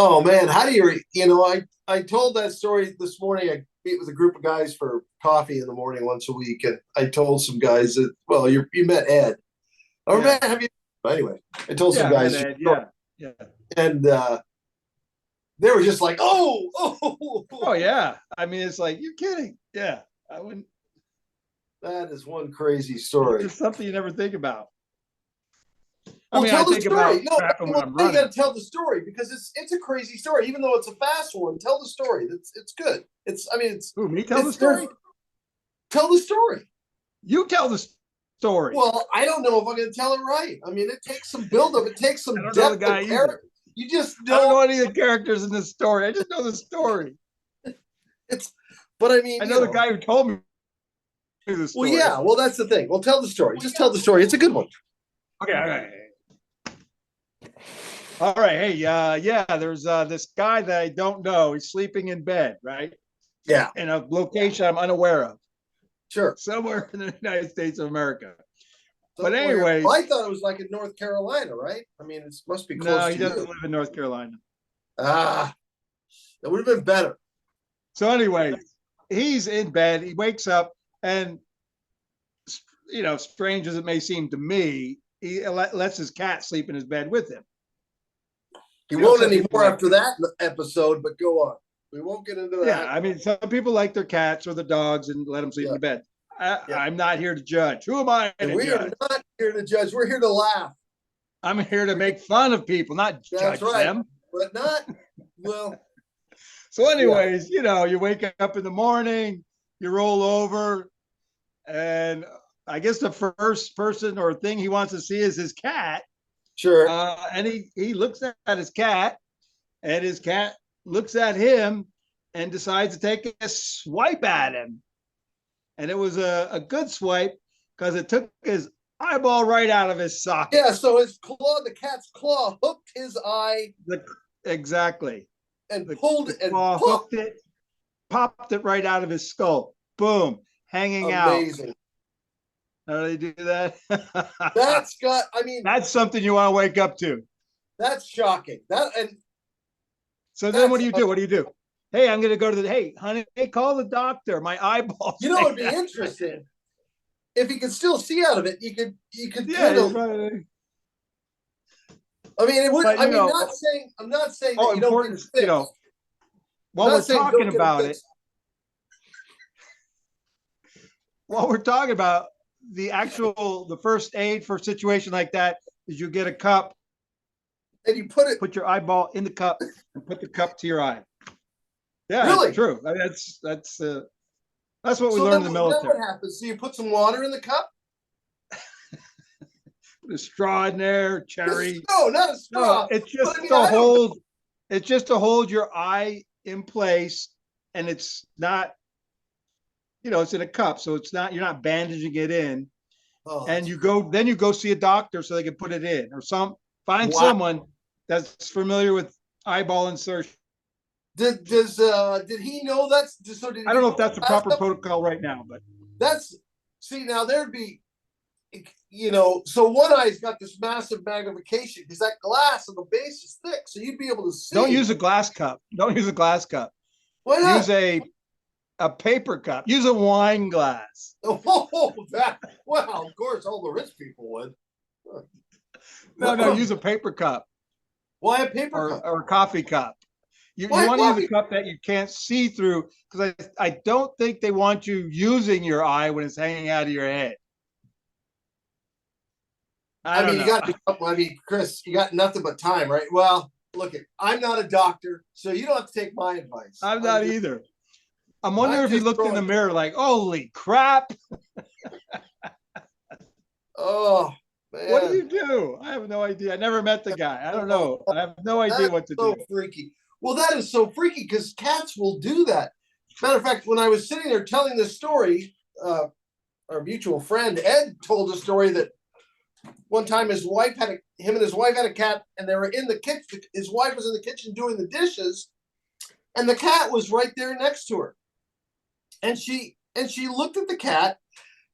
Oh man, how do I told that story this morning. I meet with a group of guys for coffee in the morning once a week, and I told some guys that, well, you met Ed. Or Yeah. man, have you anyway, I told some Yeah, man, guys Ed. Yeah. Yeah. and they were just like, oh, oh, Oh oh, yeah. I mean, it's like you're kidding. Yeah. I wouldn't. that is one crazy It's story. just something you never think about. I Well, mean, I tell the think story. about No, trapping when well, I'm now you running. got to tell the story because it's a crazy story. Even though it's a fast one, tell the story. It's good. It's I mean Who, me tell the it's there's story? tell the story. You tell the story. Well, I don't know if I'm going to tell it right. I mean, it takes some buildup. It takes I some don't know the depth guy of either. character. You just I don't don't. know any of the characters in this story. I just know the story. It's, but I mean, I know the guy who told me the Well, story. yeah. Well, that's the thing. Well, tell the story. Just tell the story. It's a good one. Okay, all right. All right. Hey, yeah, there's this guy that I don't know. He's sleeping in bed, right? Yeah, In a location I'm unaware of, sure. somewhere in the United States of America. But Somewhere. Well, I anyways, thought it was like in North Carolina, right? I mean, it must be no, close he to doesn't you. live in North Carolina. Ah, that would have been better. So, anyways, he's in bed. He wakes up, and strange as it may seem to me, he lets his cat sleep in his bed with him. He won't Some people anymore like, after that episode, but go on. We won't get into yeah, that. I mean, some people like their cats or the dogs and let them sleep in Yeah, the bed. yeah. I'm not here to judge. Who am I And to we are judge? not here to judge. We're here to laugh. I'm here to make fun of people, not That's judge right. them. But not, well, So, yeah. anyways, you wake up in the morning, you roll over, and I guess the first person or thing he wants to see is his cat. Sure. And he looks at his cat, and his cat looks at him and decides to take a swipe at him. And it was a good swipe because it took his eyeball right out of his socket. Yeah, so his claw, the cat's claw, hooked his eye Exactly. and The, pulled the it and claw poof. hooked it, popped it right out of his skull. Boom, hanging out. Amazing. How do they do that? I mean, That's something you want to wake up to. that's shocking. So then what That's, do you do? What do you do? Hey, I'm going to go to hey, honey, hey, call the doctor. My eyeballs. it'd be interesting if you could still see out of it. You could Yeah, kind of. right. I mean, it would. But I mean, I'm not saying that you don't get important, it fixed. I'm while not we're saying you talking don't get it about it, fixed. while we're talking about the first aid for a situation like that is you get a cup, And you put it put your eyeball in the cup, and put the cup to your eye. Yeah, it's really. true. I mean, that's what we So learned in the then what military. happens? So you put some water in the cup. Put a straw in there, cherry. No, not a No, straw. it's But just I mean, to I don't. hold. It's just to hold your eye in place, and it's not. It's in a cup, so it's not. You're not bandaging it in, Oh, and that's then you go see a doctor so they can put it in, or find wow. someone that's familiar with eyeball insertion. Did he know that's so? Did I don't he know know if that's the that proper stuff? protocol right now, but That's see now there'd be so one eye's got this massive magnification because that glass on the base is thick, so you'd be able to don't see. use a glass cup. Don't use a glass cup. Why Use not? a paper cup. Use a wine glass. Oh, that well, of course, all the rich people would. No, use a paper cup Why a paper cup? or a coffee cup. You Why want to use a coffee? cup that you can't see through because I don't think they want you using your eye when it's hanging out of your head. I I don't mean, you know. got. I mean, Chris, you got nothing but time, right? Well, look, I'm not a doctor, so you don't have to take my advice. I'm not either. I'm wondering I'm if you just looked in the throwing. mirror like, holy crap. Oh What do man. you do? I have no idea. I never met the guy. I don't Oh, know. I have no idea that's what to so do. freaky. Well, that is so freaky because cats will do that. Matter of fact, when I was sitting there telling this story, our mutual friend Ed told a story that one time him and his wife had a cat, and they were in the kitchen. His wife was in the kitchen doing the dishes, and the cat was right there next to her. And she looked at the cat,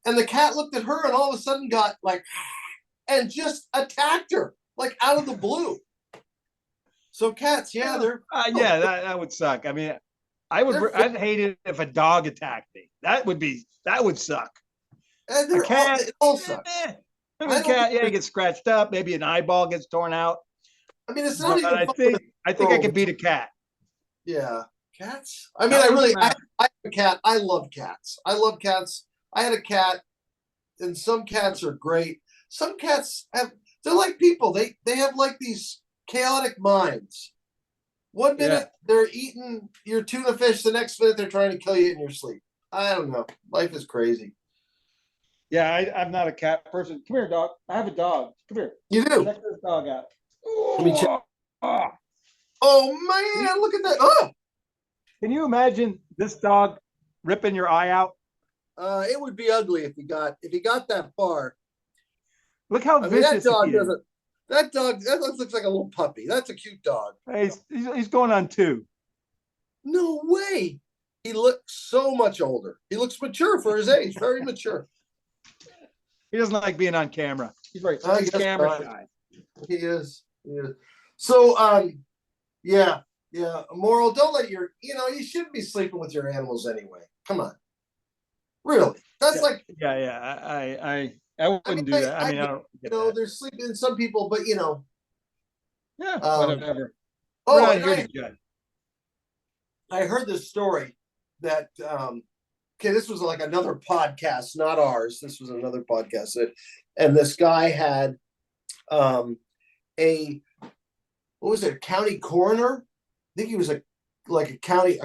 and the cat looked at her, and all of a sudden got like, and just attacked her like out of the blue. So cats, yeah, Yeah, that would suck. I mean, I'd hate it if a dog attacked me. That would suck. and A it all sucks. I mean, I don't cat, think yeah, it gets scratched up, maybe an eyeball gets torn out. I mean, it's not But even I fun think I with could beat a cat. yeah, cats. I mean, That I wouldn't really, matter. I have a cat. I love cats. I love cats. I had a cat, and some cats are great. Some cats they're like people. They have like these chaotic minds. One Yeah. minute they're eating your tuna fish, the next minute they're trying to kill you in your sleep. I don't know. Life is crazy. Yeah, I'm not a cat person. Come here, dog. I have a dog. Come here. You do. Check this dog out. Let me check. Oh, Oh man, look at that. Oh, can you imagine this dog ripping your eye out? it would be ugly if he got that far. Look how I mean, that vicious he dog is. doesn't. That looks like a little puppy. That's a cute dog. He's going on 2. No way. He looks so much older. He looks mature for his age. Very mature. He doesn't like being on camera. He's camera shy. He is. He is. So, yeah, yeah. Moral, don't let you shouldn't be sleeping with your animals anyway. Come on. Really. That's like, I wouldn't do that. I mean, I don't get that. there's sleeping some people, but Yeah, whatever. We're oh, not and here to judge. I heard this story that okay, this was like another podcast, not ours. This was another podcast, and this guy had a what was it, a county coroner? I think he was a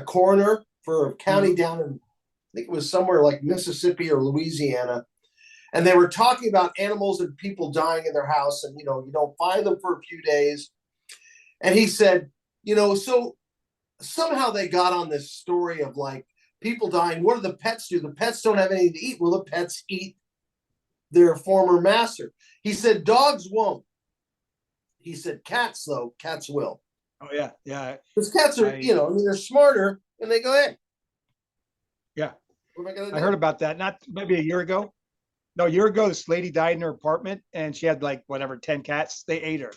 coroner for a county down in, I think it was somewhere like Mississippi or Louisiana. And they were talking about animals and people dying in their house, and you don't find them for a few days. And he said, so somehow they got on this story of like people dying. What do the pets do? The pets don't have anything to eat. Well, the pets eat their former master. He said dogs won't. He said cats, though, cats will. Oh yeah, yeah. Because cats are, they're smarter, and they go, hey. Yeah. What am I gonna do? I heard about that. Not maybe a year ago. No, a year ago, this lady died in her apartment, and she had like 10 cats. They ate her.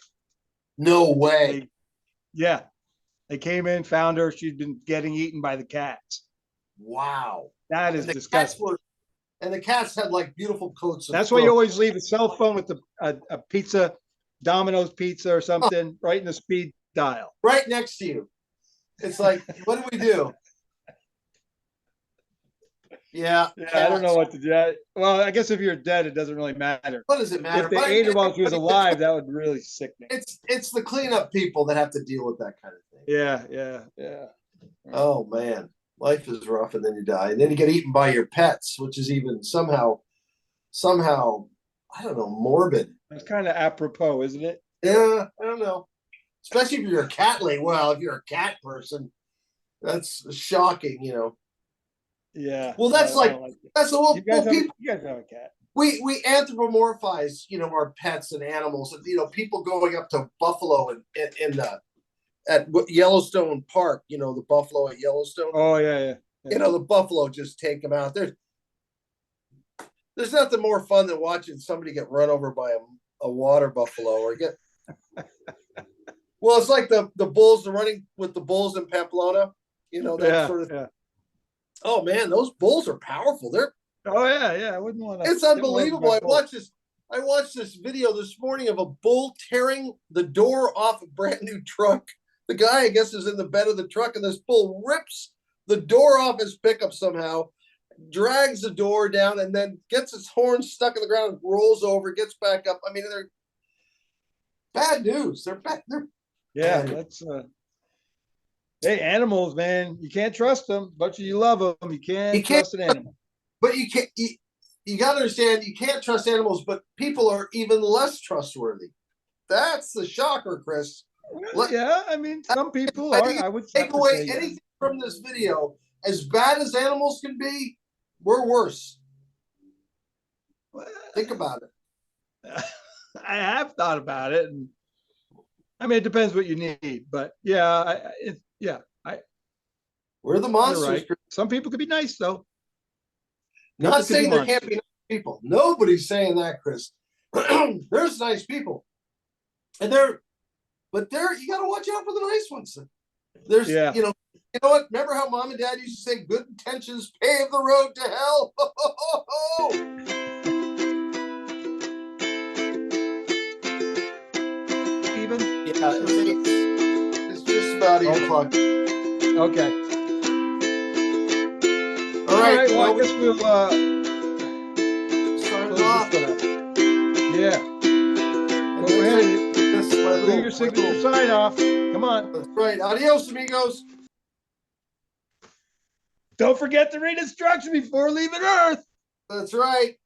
No way. Yeah, they came in, found her. She'd been getting eaten by the cats. Wow. That is disgusting. And the cats had like beautiful coats. That's why you always leave a cell phone with a pizza, Domino's pizza or something, right in the speed dial. Right next to you. It's like, what do we do? Yeah. I don't know what to do. Well, I guess if you're dead, it doesn't really matter. What does it matter? If they ate her while she was alive, that would really sick me. It's the cleanup people that have to deal with that kind of thing. Yeah. Oh man, life is rough, and then you die, and then you get eaten by your pets, which is even somehow, I don't know, morbid. It's kind of apropos, isn't it? Yeah, I don't know. Especially if you're a cat lady. Well, if you're a cat person, that's shocking, Yeah. Well, that's that's the whole. You guys people have a cat. we anthropomorphize, our pets and animals, and people going up to buffalo at Yellowstone Park, the buffalo at Yellowstone. Oh yeah. The buffalo just take them out. There's nothing more fun than watching somebody get run over by a water buffalo or get. Well, it's like the bulls, the running with the bulls in Pamplona, that sort of. Yeah. Oh man, those bulls are powerful. Oh yeah. I wouldn't want to. It's unbelievable. I watched this video this morning of a bull tearing the door off a brand new truck. The guy, I guess, is in the bed of the truck, and this bull rips the door off his pickup somehow, drags the door down, and then gets his horn stuck in the ground, rolls over, gets back up. I mean, they're bad news. They're bad. That's hey, animals, man, you can't trust them. Much as you love them, you can't trust an animal. But you can't. You got to understand, you can't trust animals, but people are even less trustworthy. That's the shocker, Chris. Yeah, I mean, some people are. I would take away anything from this video. As bad as animals can be, we're worse. Think about it. I have thought about it, and I mean, it depends what you need, but yeah, we're the monsters. Right. Some people could be nice, though. Not saying there can't be nice people. Nobody's saying that, Chris. There's nice people, and But there, you got to watch out for the nice ones. There's, Yeah. you know what? Remember how mom and dad used to say, "Good intentions pave the road to hell." Even? Yeah, it's just about 8 o'clock. Okay. All right. Well, I guess we'll sign close off. this one up. Yeah. And Go next ahead. time, this my Do little, your signature sign off. Come on. That's right. Adios, amigos. Don't forget to read instructions before leaving Earth. That's right.